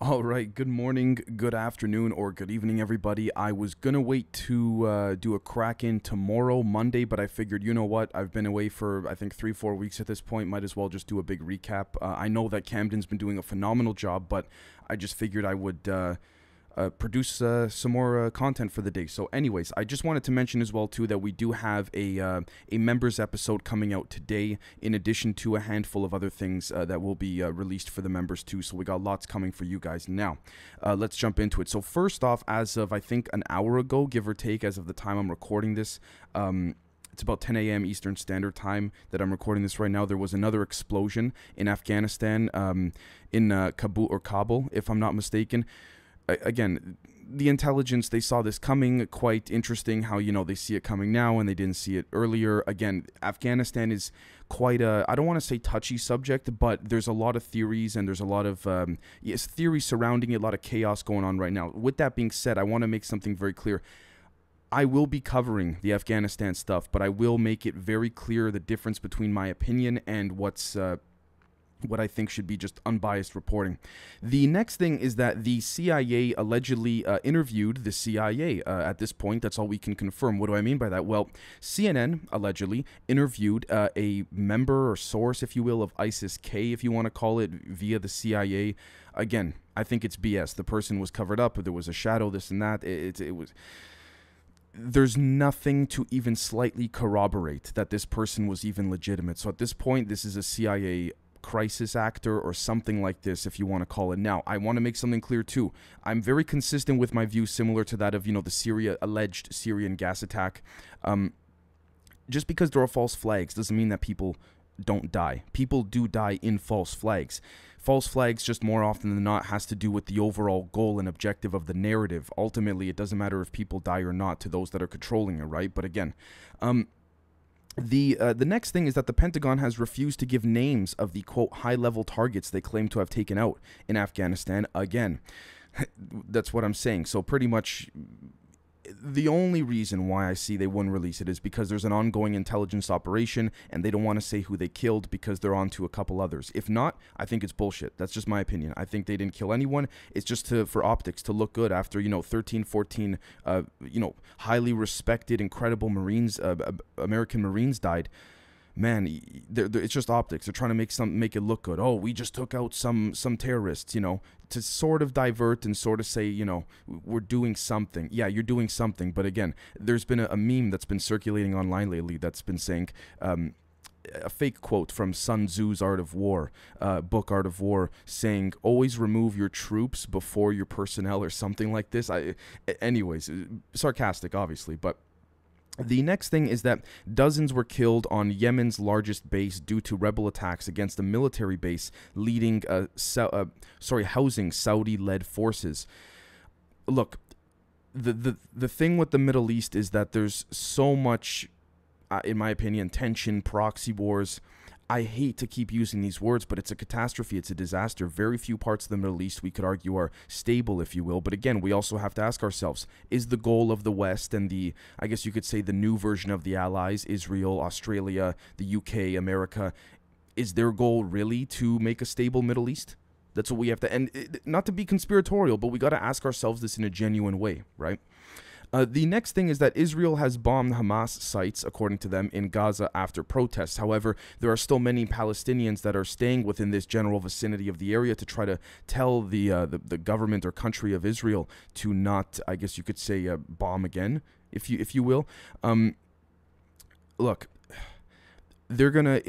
All right, good morning, good afternoon, or good evening, everybody. I was going to wait to do a Kraken tomorrow, Monday, but I figured, you know what? I've been away for, I think, 3, 4 weeks at this point. Might as well just do a big recap. I know that Camden's been doing a phenomenal job, but I just figured I would produce some more content for the day. So anyways, I just wanted to mention as well too that we do have a members episode coming out today, in addition to a handful of other things that will be released for the members too. So we got lots coming for you guys. Now let's jump into it. So first off, as of I think an hour ago, give or take, as of the time I'm recording this, it's about 10 a.m. Eastern Standard Time that I'm recording this right now. There was another explosion in Afghanistan, in Kabul, if I'm not mistaken. Again, the intelligence, they saw this coming. Quite interesting how, they see it coming now and they didn't see it earlier. Again, Afghanistan is quite a, I don't want to say touchy subject, but there's a lot of theories and there's a lot of theories surrounding it, a lot of chaos going on right now. With that being said, I want to make something very clear. I will be covering the Afghanistan stuff, but I will make it very clear the difference between my opinion and what I think should be just unbiased reporting. The next thing is that the CIA allegedly interviewed the CIA. At this point, that's all we can confirm. What do I mean by that? Well, CNN allegedly interviewed a member or source, if you will, of ISIS-K, if you want to call it, via the CIA. Again, I think it's BS. The person was covered up. There was a shadow, this and that. It was... There's nothing to even slightly corroborate that this person was even legitimate. So at this point, this is a CIA crisis actor or something like this, if you want to call it. Now, I want to make something clear too. I'm very consistent with my view, similar to that of, the alleged Syrian gas attack. Just because there are false flags doesn't mean that people don't die. People do die in false flags. False flags, just more often than not, has to do with the overall goal and objective of the narrative. Ultimately, it doesn't matter if people die or not to those that are controlling it, right? But again, the next thing is that the Pentagon has refused to give names of the, quote, high-level targets they claim to have taken out in Afghanistan. Again, that's what I'm saying. So pretty much the only reason why I see they wouldn't release it is because there's an ongoing intelligence operation and they don't want to say who they killed because they're on to a couple others. If not, I think it's bullshit. That's just my opinion. I think they didn't kill anyone. It's just for optics, to look good after, 13, 14, highly respected, incredible Marines, American Marines died. Man, it's just optics. They're trying to make it look good. Oh, we just took out some terrorists, to sort of divert and sort of say, we're doing something. Yeah, you're doing something. But again, there's been a meme that's been circulating online lately that's been saying, a fake quote from Sun Tzu's Art of War, book Art of War, saying, always remove your troops before your personnel, or something like this. Anyways, sarcastic, obviously, but the next thing is that dozens were killed on Yemen's largest base due to rebel attacks against a military base housing Saudi-led forces. Look, the thing with the Middle East is that there's so much, in my opinion, tension, proxy wars. I hate to keep using these words, but it's a catastrophe. It's a disaster. Very few parts of the Middle East, we could argue, are stable, if you will. But again, we also have to ask ourselves, is the goal of the West and I guess you could say the new version of the Allies, Israel, Australia, the UK, America, is their goal really to make a stable Middle East? That's what we have to, and not to be conspiratorial, but we got to ask ourselves this in a genuine way, right? The next thing is that Israel has bombed Hamas sites, according to them, in Gaza after protests. However, there are still many Palestinians that are staying within this general vicinity of the area to try to tell the government or country of Israel to not, I guess you could say, bomb again, if you will. Look, they're gonna.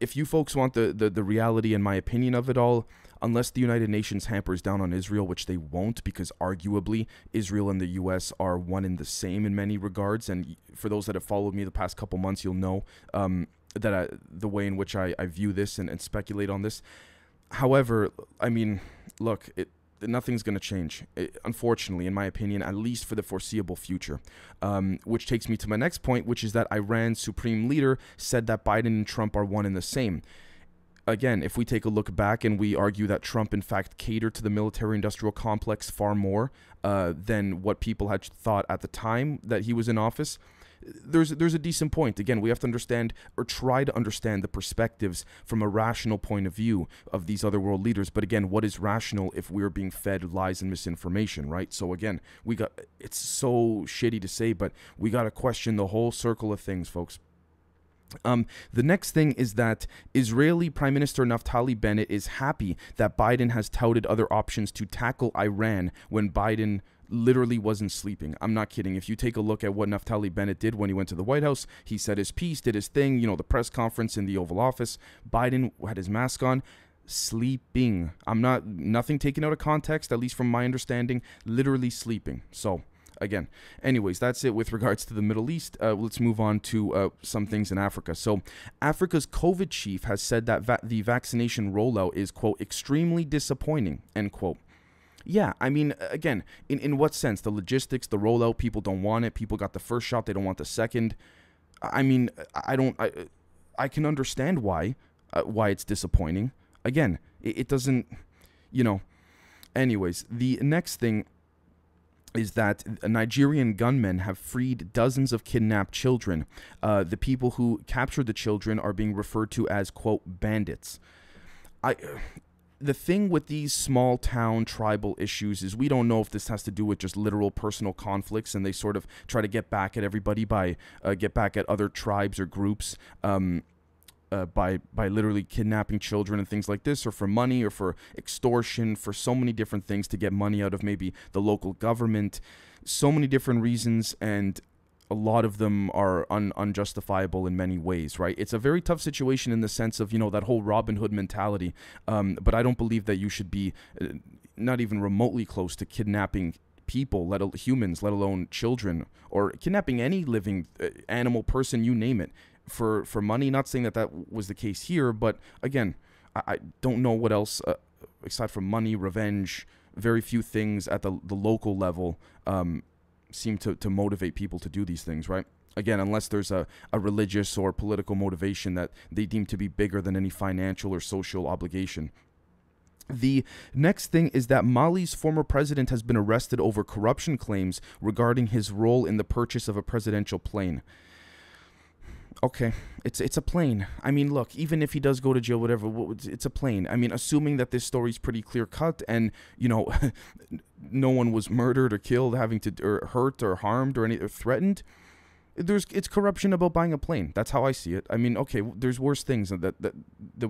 If you folks want the reality and my opinion of it all, unless the United Nations hampers down on Israel, which they won't, because arguably Israel and the U.S. are one and the same in many regards. And for those that have followed me the past couple months, you'll know that the way in which I view this and speculate on this. However, I mean, look, nothing's going to change, unfortunately, in my opinion, at least for the foreseeable future. Which takes me to my next point, which is that Iran's supreme leader said that Biden and Trump are one and the same. Again, if we take a look back and we argue that Trump, in fact, catered to the military-industrial complex far more than what people had thought at the time that he was in office, there's a decent point. Again, we have to understand, or try to understand, the perspectives from a rational point of view of these other world leaders. But again, what is rational if we're being fed lies and misinformation, right? So again, it's so shitty to say, but we got to question the whole circle of things, folks. The next thing is that Israeli Prime Minister Naftali Bennett is happy that Biden has touted other options to tackle Iran when Biden literally wasn't sleeping. I'm not kidding. If you take a look at what Naftali Bennett did when he went to the White House, he said his piece, did his thing, the press conference in the Oval Office. Biden had his mask on, sleeping. Nothing taken out of context, at least from my understanding, literally sleeping. So, again, anyways, that's it with regards to the Middle East. Let's move on to some things in Africa. So Africa's COVID chief has said that the vaccination rollout is, quote, extremely disappointing, end quote. Yeah, I mean, again, in what sense? The logistics, the rollout, people don't want it. People got the first shot, they don't want the second. I mean, I can understand why it's disappointing. Again, it doesn't, Anyways, the next thing is that Nigerian gunmen have freed dozens of kidnapped children. The people who captured the children are being referred to as, quote, bandits. The thing with these small town tribal issues is we don't know if this has to do with just literal personal conflicts, and they sort of try to get back at everybody get back at other tribes or groups by literally kidnapping children and things like this, or for money, or for extortion, for so many different things, to get money out of maybe the local government. So many different reasons, and a lot of them are unjustifiable in many ways, right? It's a very tough situation in the sense of, that whole Robin Hood mentality. But I don't believe that you should be not even remotely close to kidnapping people, humans, let alone children, or kidnapping any living animal, person, you name it, for money. Not saying that was the case here, but again, I don't know what else, aside from money, revenge, very few things at the local level seem to motivate people to do these things, right? Again, unless there's a religious or political motivation that they deem to be bigger than any financial or social obligation. The next thing is that Mali's former president has been arrested over corruption claims regarding his role in the purchase of a presidential plane. Okay, it's a plane. I mean, look, even if he does go to jail, whatever, it's a plane. I mean, assuming that this story's pretty clear cut, and no one was murdered or killed, or hurt or harmed or threatened. It's corruption about buying a plane. That's how I see it. I mean, okay, there's worse things that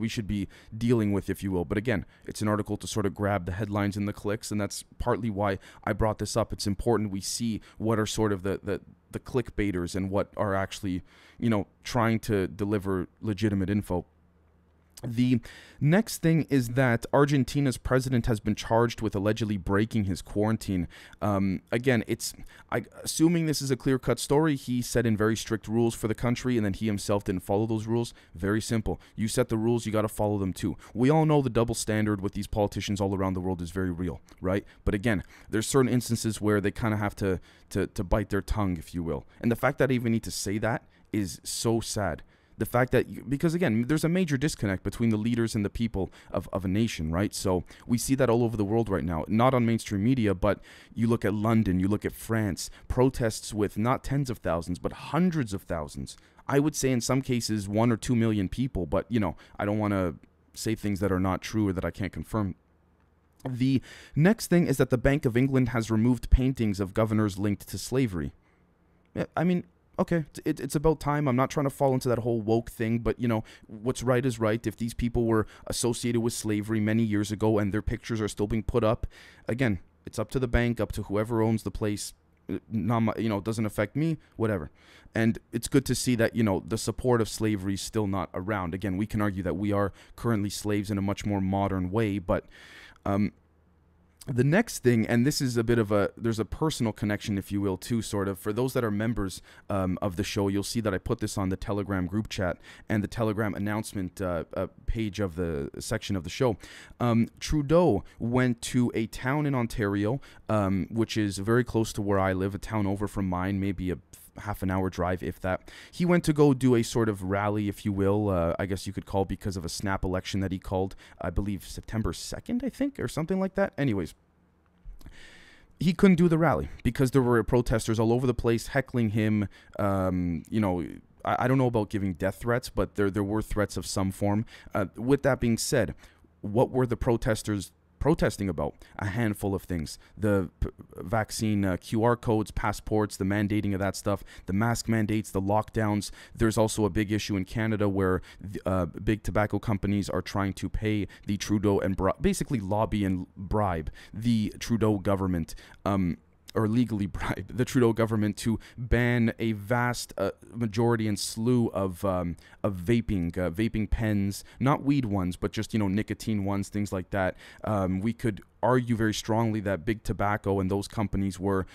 we should be dealing with, if you will. But again, it's an article to sort of grab the headlines and the clicks, and that's partly why I brought this up. It's important we see what are sort of the clickbaiters and what are actually, trying to deliver legitimate info. The next thing is that Argentina's president has been charged with allegedly breaking his quarantine. Again, assuming this is a clear-cut story, he set in very strict rules for the country, and then he himself didn't follow those rules. Very simple. You set the rules, you got to follow them too. We all know the double standard with these politicians all around the world is very real, right? But again, there's certain instances where they kind of have to bite their tongue, if you will. And the fact that I even need to say that is so sad. The fact that, because again, there's a major disconnect between the leaders and the people of a nation, right? So we see that all over the world right now, not on mainstream media, but you look at London, you look at France, protests with not tens of thousands, but hundreds of thousands. I would say in some cases 1 or 2 million people, but I don't want to say things that are not true or that I can't confirm. The next thing is that the Bank of England has removed paintings of governors linked to slavery. I mean, okay, it's about time. I'm not trying to fall into that whole woke thing, but, what's right is right. If these people were associated with slavery many years ago and their pictures are still being put up, again, it's up to the bank, up to whoever owns the place. It doesn't affect me, whatever. And it's good to see that, the support of slavery is still not around. Again, we can argue that we are currently slaves in a much more modern way, but the next thing, and this is there's a personal connection, if you will, too, sort of. For those that are members of the show, you'll see that I put this on the Telegram group chat and the Telegram announcement page of the section of the show. Trudeau went to a town in Ontario, which is very close to where I live, a town over from mine, maybe a half an hour drive, if that. He went to go do a sort of rally, if you will, I guess you could call, because of a snap election that he called, I believe September 2nd, I think, or something like that. Anyways, he couldn't do the rally because there were protesters all over the place heckling him. You know, I don't know about giving death threats, but there were threats of some form. With that being said, what were the protesters protesting about? A handful of things: the vaccine QR codes, passports, the mandating of that stuff, the mask mandates, the lockdowns. There's also a big issue in Canada where big tobacco companies are trying to pay the Trudeau and basically lobby and bribe the Trudeau government, or legally bribe the Trudeau government to ban a vast majority and slew of vaping pens, not weed ones, but just, you know, nicotine ones, things like that. We could argue very strongly that big tobacco and those companies were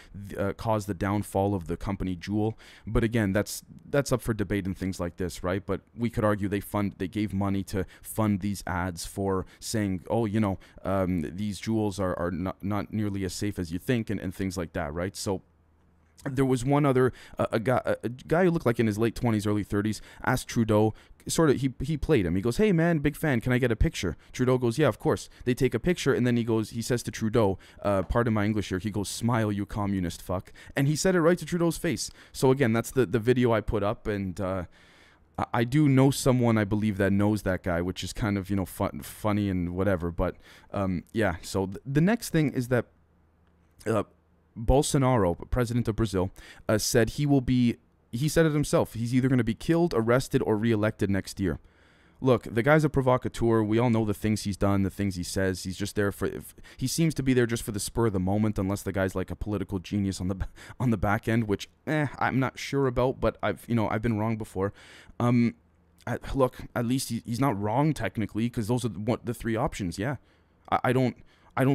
caused the downfall of the company Juul. But again, that's up for debate and things like this, right? But we could argue they gave money to fund these ads for saying, oh, you know, these Juuls are not nearly as safe as you think, and things like that, right? So there was one other a guy who looked like in his late 20s, early 30s, asked Trudeau, sort of, he played him. He goes, "Hey man, big fan, can I get a picture?" Trudeau goes, "Yeah, of course." They take a picture, and then he says to Trudeau, pardon my English here, he goes, "Smile, you communist fuck." And he said it right to Trudeau's face. So again, that's the video I put up, and I do know someone, I believe, that knows that guy, which is kind of, you know, funny and whatever. But yeah, so the next thing is that Bolsonaro, president of Brazil, said he said it himself, he's either going to be killed, arrested, or reelected next year. Look, the guy's a provocateur. We all know the things he's done, the things he says. He's just there he seems to be there just for the spur of the moment, unless the guy's like a political genius on the back end, which I'm not sure about, but I've been wrong before. Look, at least he's not wrong technically, because those are the three options. Yeah, I don't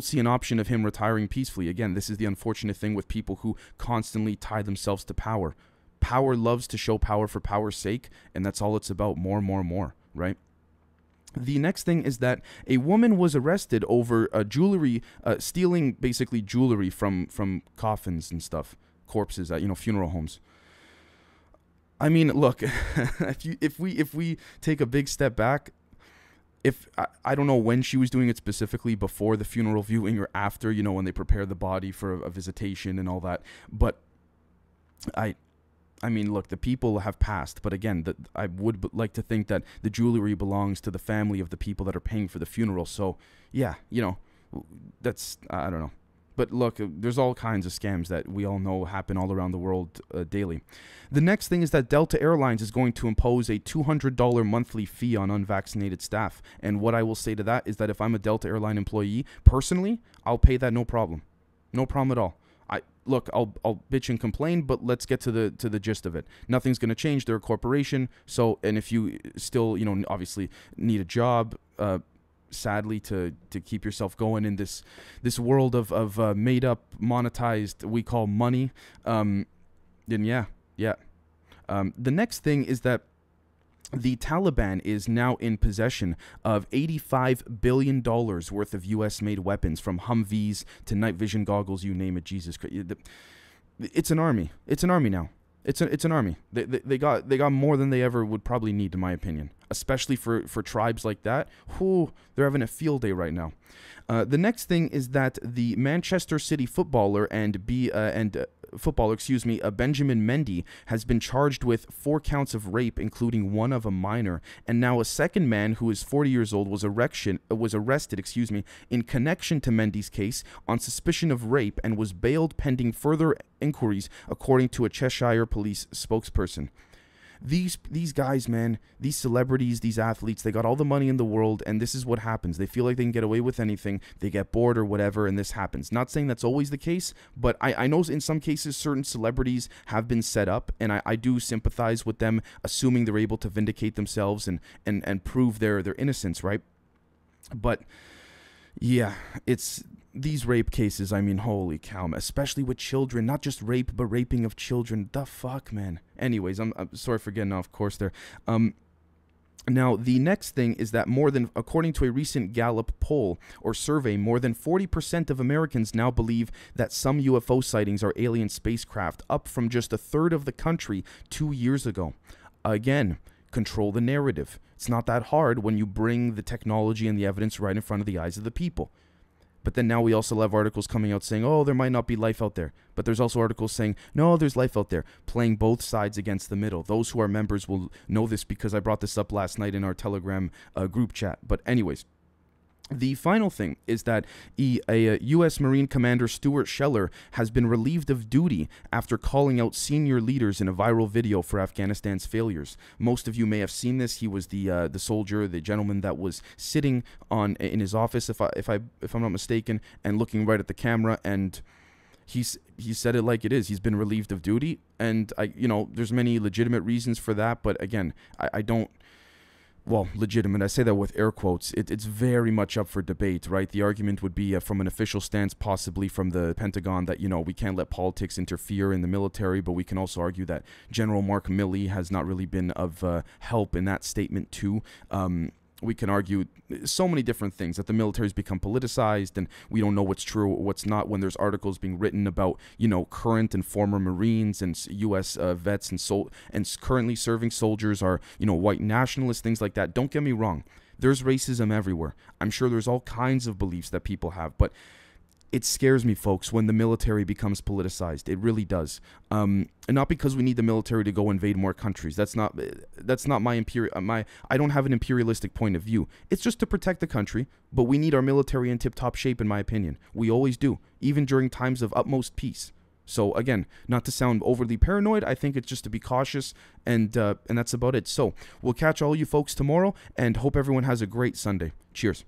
see an option of him retiring peacefully. Again, this is the unfortunate thing with people who constantly tie themselves to power. Power loves to show power for power's sake, and that's all it's about. More, right? The next thing is that a woman was arrested over jewelry, stealing basically jewelry from coffins and stuff, corpses at, you know, funeral homes. I mean, look, if we take a big step back, I don't know when she was doing it specifically, before the funeral viewing or after, you know, when they prepare the body for a visitation and all that. But I mean, look, the people have passed, but again, I would like to think that the jewelry belongs to the family of the people that are paying for the funeral. So, yeah, you know, that's, I don't know. But look, there's all kinds of scams that we all know happen all around the world daily. The next thing is that Delta Airlines is going to impose a $200 monthly fee on unvaccinated staff. And what I will say to that is that if I'm a Delta Airline employee, personally, I'll pay that no problem. No problem at all. I'll bitch and complain, but let's get to the gist of it. Nothing's going to change. They're a corporation. So, and if you still, you know, obviously need a job, sadly, to keep yourself going in this world of made up, monetized, we call money, then yeah. The next thing is that the Taliban is now in possession of $85 billion worth of U.S.-made weapons, from Humvees to night vision goggles, you name it. Jesus Christ, it's an army. It's an army now. It's an army. They got more than they ever would probably need, in my opinion. Especially for tribes like that. Whew, they're having a field day right now. The next thing is that the Manchester City footballer Benjamin Mendy has been charged with 4 counts of rape, including one of a minor, and now a second man who is 40 years old was arrested, in connection to Mendy's case on suspicion of rape, and was bailed pending further inquiries, according to a Cheshire police spokesperson. These guys, man, these celebrities, these athletes, they got all the money in the world, and this is what happens. They feel like they can get away with anything. They get bored or whatever, and this happens. Not saying that's always the case, but I know in some cases certain celebrities have been set up, and I do sympathize with them, assuming they're able to vindicate themselves and prove their innocence, right? But yeah, it's these rape cases, I mean, holy cow, especially with children, not just rape, but raping of children. The fuck, man. Anyways, I'm sorry for getting off course there. Now, the next thing is that according to a recent Gallup poll or survey, more than 40% of Americans now believe that some UFO sightings are alien spacecraft, up from just a third of the country 2 years ago. Again, control the narrative. It's not that hard when you bring the technology and the evidence right in front of the eyes of the people. But then now we also have articles coming out saying, oh, there might not be life out there. But there's also articles saying, no, there's life out there, playing both sides against the middle. Those who are members will know this because I brought this up last night in our Telegram group chat. But anyways, the final thing is that a U.S. Marine Commander Stuart Scheller has been relieved of duty after calling out senior leaders in a viral video for Afghanistan's failures. Most of you may have seen this. He was the soldier, the gentleman that was sitting in his office, if I'm not mistaken, and looking right at the camera. And he said it like it is. He's been relieved of duty, and there's many legitimate reasons for that. But again, I don't. Well, legitimate, I say that with air quotes. It's very much up for debate, right? The argument would be from an official stance, possibly from the Pentagon, that, we can't let politics interfere in the military, but we can also argue that General Mark Milley has not really been of help in that statement too. We can argue so many different things, that the military's become politicized and we don't know what's true or what's not when there's articles being written about, current and former Marines and U.S. Vets and currently serving soldiers are, white nationalists, things like that. Don't get me wrong. There's racism everywhere. I'm sure there's all kinds of beliefs that people have, but it scares me, folks, when the military becomes politicized. It really does. And not because we need the military to go invade more countries. That's not my I don't have an imperialistic point of view. It's just to protect the country, but we need our military in tip-top shape, in my opinion. We always do, even during times of utmost peace. So again, not to sound overly paranoid, I think it's just to be cautious, and that's about it. So we'll catch all you folks tomorrow, and hope everyone has a great Sunday. Cheers.